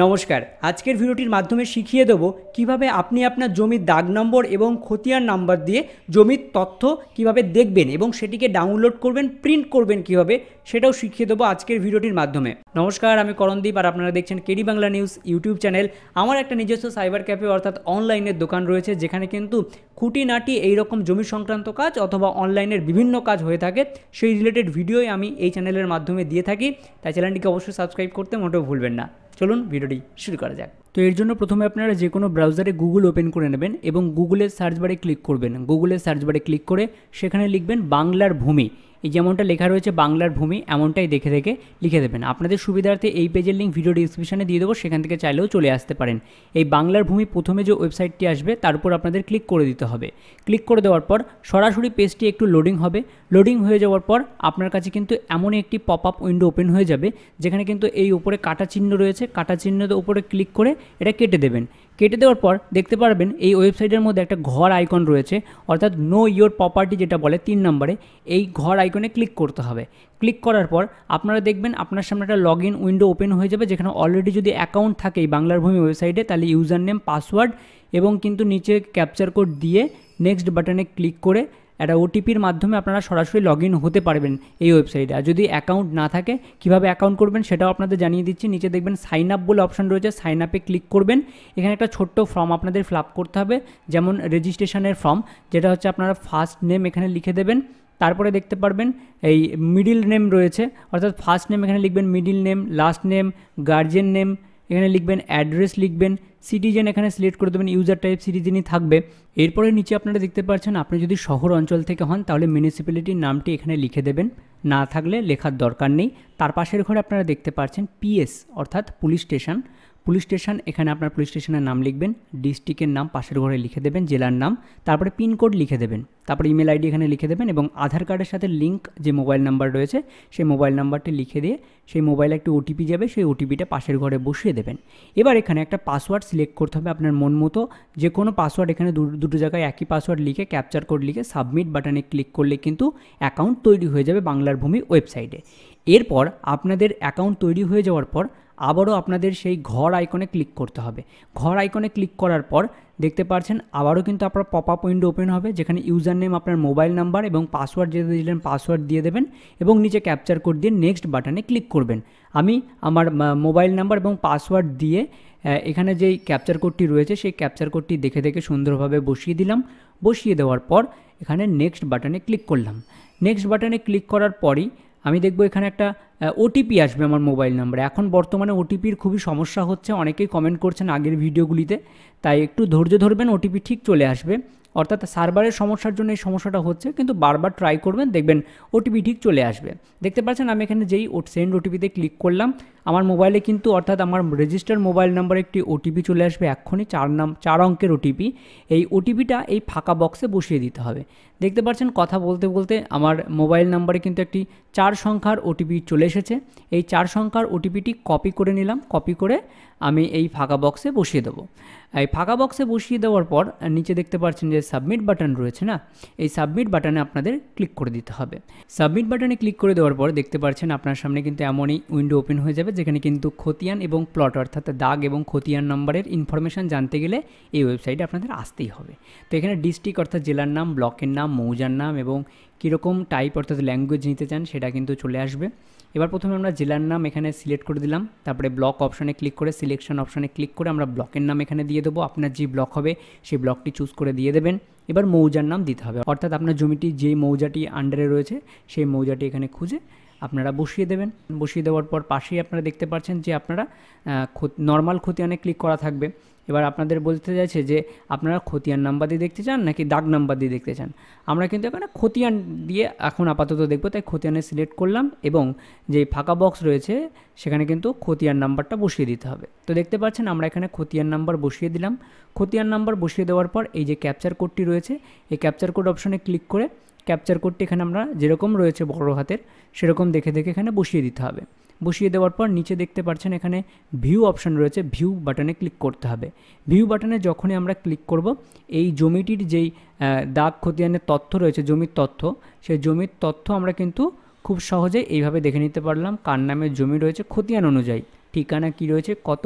নমস্কার, আজকের ভিডিওটির মাধ্যমে শিখিয়ে দেব কিভাবে আপনি আপনার জমির দাগ নম্বর এবং খতিয়ান নাম্বার দিয়ে জমির তথ্য কিভাবে দেখবেন এবং সেটিকে ডাউনলোড করবেন, প্রিন্ট করবেন কিভাবে, সেটাও শিখিয়ে দেবো আজকের ভিডিওটির মাধ্যমে। নমস্কার, আমি করণদীপ আর আপনারা দেখছেন KD Bangla news YouTube channel. আমার একটা নিজস্ব সাইবার ক্যাফে অর্থাৎ অনলাইনের দোকান রয়েছে, যেখানে কিন্তু খুঁটিনাটি এইরকম জমি সংক্রান্ত কাজ অথবা অনলাইনের বিভিন্ন কাজ হয়ে থাকে, সেই রিলেটেড ভিডিওই আমি এই চ্যানেলের মাধ্যমে দিয়ে থাকি। তাই চ্যানেলটিকে অবশ্যই সাবস্ক্রাইব করতে মোটেও ভুলবেন না। চলুন ভিডিওটি শুরু করা যাক। তো এর জন্য প্রথমে আপনারা যে কোনো ব্রাউজারে গুগল ওপেন করে নেবেন এবং গুগলের সার্চ বারে ক্লিক করবেন। গুগলের সার্চ বারে ক্লিক করে সেখানে লিখবেন বাংলার ভূমি। এই যেমনটা লেখা রয়েছে বাংলার ভূমি, এমনটাই দেখে দেখে লিখে দেবেন। আপনাদের সুবিধার্থে এই পেজের লিঙ্ক ভিডিও ডিসক্রিপশনে দিয়ে দেবো, সেখান থেকে চাইলেও চলে আসতে পারেন। এই বাংলার ভূমি প্রথমে যে ওয়েবসাইটটি আসবে তার উপর আপনাদের ক্লিক করে দিতে হবে। ক্লিক করে দেওয়ার পর সরাসরি পেজটি একটু লোডিং হবে। লোডিং হয়ে যাওয়ার পর আপনার কাছে কিন্তু এমনই একটি পপ আপ উইন্ডো ওপেন হয়ে যাবে, যেখানে কিন্তু এই উপরে কাটা চিহ্ন রয়েছে। কাটা চিহ্নের উপরে ক্লিক করে এটা কেটে দেবেন। কেটে দেওয়ার পর দেখতে পারবেন এই ওয়েবসাইটের মধ্যে একটা ঘর আইকন রয়েছে, অর্থাৎ নো ইয়োর প্রপার্টি যেটা বলে 3 নম্বরে, এই ঘর আইকনে ক্লিক করতে হবে। ক্লিক করার পর আপনারা দেখবেন আপনার সামনে একটা লগ ইন উইন্ডো ওপেন হয়ে যাবে, যেখানে অলরেডি যদি অ্যাকাউন্ট থাকে এই বাংলার ভূমি ওয়েবসাইটে, তাহলে ইউজার নেম, পাসওয়ার্ড এবং কিন্তু নিচে ক্যাপচার কোড দিয়ে নেক্সট বাটনে ক্লিক করে একটা ওটিপির মাধ্যমে আপনারা সরাসরি লগ ইন হতে পারবেন এই ওয়েবসাইটে। আর যদি অ্যাকাউন্ট না থাকে কীভাবে অ্যাকাউন্ট করবেন সেটাও আপনাদের জানিয়ে দিচ্ছি। নিচে দেখবেন সাইন আপ বলে অপশন রয়েছে, সাইন আপে ক্লিক করবেন। এখানে একটা ছোট্ট ফর্ম আপনাদের ফিল আপ করতে হবে, যেমন রেজিস্ট্রেশনের ফর্ম, যেটা হচ্ছে আপনারা ফার্স্ট নেম এখানে লিখে দেবেন। তারপরে দেখতে পারবেন এই মিডিল নেম রয়েছে, অর্থাৎ ফার্স্ট নেম এখানে লিখবেন, middle name, last name, guardian name এখানে লিখবেন, অ্যাড্রেস লিখবেন, সিটিজেন এখানে সিলেক্ট করে দেবেন, ইউজার টাইপ সিটিজেনই থাকবে। এরপরে নিচে আপনারা দেখতে পাচ্ছেন আপনি যদি শহর অঞ্চল থেকে হন তাহলে মিউনিসিপ্যালিটির নামটি এখানে লিখে দেবেন, না থাকলে লেখার দরকার নেই। তার পাশের ঘরে আপনারা দেখতে পাচ্ছেন পিএস অর্থাৎ পুলিশ স্টেশন। পুলিশ স্টেশন এখানে আপনার পুলিশ স্টেশনের নাম লিখবেন, ডিস্ট্রিক্টের নাম পাশের ঘরে লিখে দেবেন, জেলার নাম, তারপরে পিনকোড লিখে দেবেন, তারপরে ইমেল আইডি এখানে লিখে দেবেন এবং আধার কার্ডের সাথে লিঙ্ক যে মোবাইল নাম্বার রয়েছে সেই মোবাইল নাম্বারটি লিখে দিয়ে সেই মোবাইলে একটি ওটিপি যাবে, সেই ওটিপিটা পাশের ঘরে বসিয়ে দেবেন। এবার এখানে একটা পাসওয়ার্ড সিলেক্ট করতে হবে আপনার মন মতো, যে কোনো পাসওয়ার্ড এখানে দুটো জায়গায় একই পাসওয়ার্ড লিখে ক্যাপচার কোড লিখে সাবমিট বাটনে ক্লিক করলে কিন্তু অ্যাকাউন্ট তৈরি হয়ে যাবে বাংলার ভূমি ওয়েবসাইটে। এরপর আপনাদের অ্যাকাউন্ট তৈরি হয়ে যাওয়ার পর আবারও আপনাদের সেই ঘর আইকনে ক্লিক করতে হবে। ঘর আইকনে ক্লিক করার পর দেখতে পাচ্ছেন আবারও কিন্তু আপনার পপ আপ উইন্ডো ওপেন হবে, যেখানে ইউজার নেম আপনার মোবাইল নাম্বার এবং পাসওয়ার্ড যেটা দিলেন পাসওয়ার্ড দিয়ে দেবেন এবং নিচে ক্যাপচার কোড দিয়ে নেক্সট বাটনে ক্লিক করবেন। আমি আমার মোবাইল নাম্বার এবং পাসওয়ার্ড দিয়ে এখানে যেই ক্যাপচার কোডটি রয়েছে সেই ক্যাপচার কোডটি দেখে দেখে সুন্দরভাবে বসিয়ে দিলাম। বসিয়ে দেওয়ার পর এখানে নেক্সট বাটনে ক্লিক করলাম। নেক্সট বাটনে ক্লিক করার পরই আমি দেখব এখানে একটা ওটিপি আসবে আমার মোবাইল নাম্বারে। এখন বর্তমানে ওটিপির খুবই সমস্যা হচ্ছে, অনেকেই কমেন্ট করছেন আগের ভিডিওগুলিতে, তাই একটু ধৈর্য ধরবেন, ওটিপি ঠিক চলে আসবে। অর্থাৎ সার্ভারের সমস্যার জন্য এই সমস্যাটা হচ্ছে, কিন্তু বারবার ট্রাই করবেন, দেখবেন ওটিপি ঠিক চলে আসবে। দেখতে পাচ্ছেন আমি এখানে যেই সেন্ড ওটিপিতে ক্লিক করলাম, আমার মোবাইলে কিন্তু অর্থাৎ আমার রেজিস্টার্ড মোবাইল নাম্বারে একটি ওটিপি চলে আসবে, এক্ষুনি 4 অঙ্কের ওটিপি। এই ওটিপিটা এই ফাঁকা বক্সে বসিয়ে দিতে হবে। দেখতে পাচ্ছেন কথা বলতে বলতে আমার মোবাইল নাম্বারে কিন্তু একটি 4 সংখ্যার ওটিপি চলে এসেছে। এই 4 সংখ্যার ওটিপিটি কপি করে নিলাম, কপি করে আমি এই ফাঁকা বক্সে বসিয়ে দেবো। এই ফাঁকা বক্সে বসিয়ে দেওয়ার পর নিচে দেখতে পাচ্ছেন যে সাবমিট বাটন রয়েছে না, এই সাবমিট বাটনে আপনাদের ক্লিক করে দিতে হবে। সাবমিট বাটনে ক্লিক করে দেওয়ার পর দেখতে পাচ্ছেন আপনার সামনে কিন্তু এমনই উইন্ডো ওপেন হয়ে যাবে, যেখানে কিন্তু খতিয়ান এবং প্লট অর্থাৎ দাগ এবং খতিয়ান নম্বরের ইনফরমেশান জানতে গেলে এই ওয়েবসাইটে আপনাদের আসতেই হবে। তো এখানে ডিস্ট্রিক্ট অর্থাৎ জেলার নাম, ব্লকের নাম, মৌজার নাম এবং কীরকম টাইপ অর্থাৎ ল্যাঙ্গুয়েজ নিতে চান সেটা কিন্তু চলে আসবে। এবার প্রথমে আমরা জেলার নাম এখানে সিলেক্ট করে দিলাম, তারপরে ব্লক অপশানে ক্লিক করে সিলেকশন অপশানে ক্লিক করে আমরা ব্লকের নাম এখানে দিয়ে দেবো। আপনার যে ব্লক হবে সেই ব্লকটি চুজ করে দিয়ে দেবেন। এবার মৌজার নাম দিতে হবে, অর্থাৎ আপনার জমিটি যেই মৌজাটি আন্ডারে রয়েছে সেই মৌজাটি এখানে খুঁজে আপনারা বসিয়ে দেবেন। বসিয়ে দেওয়ার পর পাশেই আপনারা দেখতে পাচ্ছেন যে আপনারা নর্মাল খতিয়ানে ক্লিক করা থাকবে। এবার আপনাদের বলতে চাইছে যে আপনারা খতিয়ান নাম্বার দিয়ে দেখতে চান নাকি দাগ নাম্বার দিয়ে দেখতে চান। আমরা কিন্তু এখানে খতিয়ান দিয়ে এখন আপাতত দেখব, তাই খতিয়ানে সিলেক্ট করলাম এবং যে ফাঁকা বক্স রয়েছে সেখানে কিন্তু খতিয়ান নাম্বারটা বসিয়ে দিতে হবে। তো দেখতে পাচ্ছেন আমরা এখানে খতিয়ান নাম্বার বসিয়ে দিলাম। খতিয়ান নাম্বার বসিয়ে দেওয়ার পর এই যে ক্যাপচার কোডটি রয়েছে এই ক্যাপচার কোড অপশানে ক্লিক করে ক্যাপচার কোডটি এখানে আমরা যেরকম রয়েছে বড় হাতের সেরকম দেখে দেখে এখানে বসিয়ে দিতে হবে। বসিয়ে দেওয়ার পর নিচে দেখতে পাচ্ছেন এখানে ভিউ অপশান রয়েছে, ভিউ বাটনে ক্লিক করতে হবে। ভিউ বাটনে যখনই আমরা ক্লিক করব এই জমিটির যেই দাগ খতিয়ানের তথ্য রয়েছে, জমির তথ্য, সেই জমির তথ্য আমরা কিন্তু খুব সহজে এইভাবে দেখে নিতে পারলাম কার নামে জমি রয়েছে খতিয়ান অনুযায়ী। ঠিকানা কি রয়েছে, কত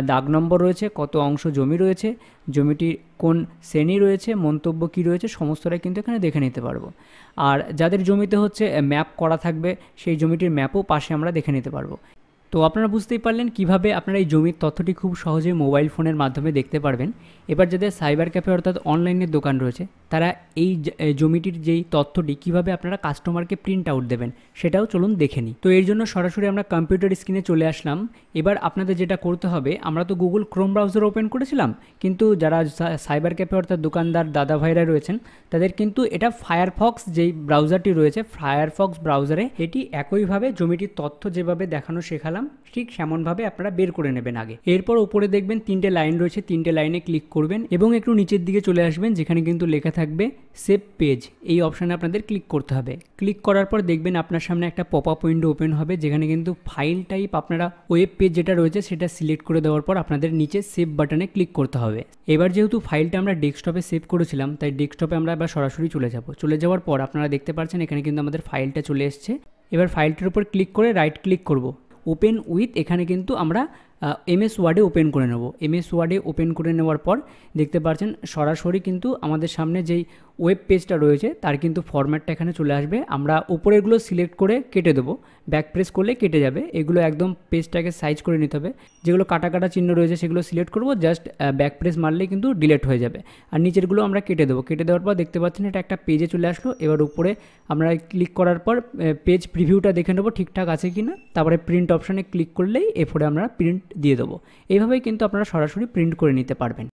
দাগ নম্বর রয়েছে, কত অংশ জমি রয়েছে, জমিটির কোন শ্রেণী রয়েছে, মন্তব্য কি রয়েছে, সমস্তটাই কিন্তু এখানে দেখে নিতে পারবো। আর যাদের জমিতে হচ্ছে ম্যাপ করা থাকবে সেই জমিটির ম্যাপও পাশে আমরা দেখে নিতে পারবো। তো আপনারা বুঝতেই পারলেন কিভাবে আপনারা এই জমির তথ্যটি খুব সহজে মোবাইল ফোনের মাধ্যমে দেখতে পারবেন। এবার যাদের সাইবার ক্যাফে অর্থাৎ অনলাইনের দোকান রয়েছে তারা এই জমিটির যেই তথ্যটি কিভাবে আপনারা কাস্টমারকে প্রিন্ট আউট দেবেন সেটাও চলুন দেখে নিই। তো এর জন্য সরাসরি আমরা কম্পিউটার স্ক্রিনে চলে আসলাম। এবার আপনাদের যেটা করতে হবে, আমরা তো গুগল ক্রোম ব্রাউজার ওপেন করেছিলাম, কিন্তু যারা সাইবার ক্যাফে অর্থাৎ দোকানদার দাদা ভাইরা রয়েছেন তাদের কিন্তু এটা ফায়ারফক্স যেই ব্রাউজারটি রয়েছে, ফায়ারফক্স ব্রাউজারে এটি একইভাবে জমিটির তথ্য যেভাবে দেখানো শেখালাম ঠিক সেমনভাবে আপনারা বের করে নেবেন আগে। এরপর উপরে দেখবেন 3টে লাইন রয়েছে, 3টে লাইনে ক্লিক করবেন এবং একটু নিচের দিকে চলে আসবেন যেখানে কিন্তু লেখা থাকবে সেভ পেজ। এই অপশানে আপনাদের ক্লিক করতে হবে। ক্লিক করার পর দেখবেন আপনার সামনে একটা পপ আপ উইন্ডো ওপেন হবে যেখানে কিন্তু ফাইল টাইপ আপনারা ওয়েব পেজ যেটা রয়েছে সেটা সিলেক্ট করে দেওয়ার পর আপনাদের নিচে সেভ বাটনে ক্লিক করতে হবে। এবার যেহেতু ফাইলটা আমরা ডেস্কটপে সেভ করেছিলাম তাই ডেস্কটপে আমরা এবার সরাসরি চলে যাওয়ার পর আপনারা দেখতে পাচ্ছেন এখানে কিন্তু আমাদের ফাইলটা চলে এসছে। এবার ফাইলটির উপর ক্লিক করে রাইট ক্লিক করব, ওপেন উইথ, এখানে কিন্তু আমরা এমএস ওয়ার্ডে ওপেন করে নেব। এমএস ওয়ার্ডে ওপেন করে নেওয়ার পর দেখতে পাচ্ছেন সরাসরি কিন্তু আমাদের সামনে যেই ওয়েব পেজটা রয়েছে তার কিন্তু ফরম্যাটটা এখানে চলে আসবে। আমরা উপরেরগুলো সিলেক্ট করে কেটে দেবো, ব্যাক প্রেস করলে কেটে যাবে। এগুলো একদম পেজটাকে সাইজ করে নিতে হবে। যেগুলো কাটা কাটা চিহ্ন রয়েছে সেগুলো সিলেক্ট করব, জাস্ট ব্যাক প্রেস মারলেই কিন্তু ডিলিট হয়ে যাবে। আর নিচেরগুলো আমরা কেটে দেবো। কেটে দেওয়ার পর দেখতে পাচ্ছেন এটা একটা পেজে চলে আসলো। এবার উপরে আমরা ক্লিক করার পর পেজ প্রিভিউটা দেখে নেবো ঠিকঠাক আছে কি না, তারপরে প্রিন্ট অপশানে ক্লিক করলেই এরপরে আমরা প্রিন্ট দিয়ে দেবো। এইভাবেই কিন্তু আপনারা সরাসরি প্রিন্ট করে নিতে পারবেন।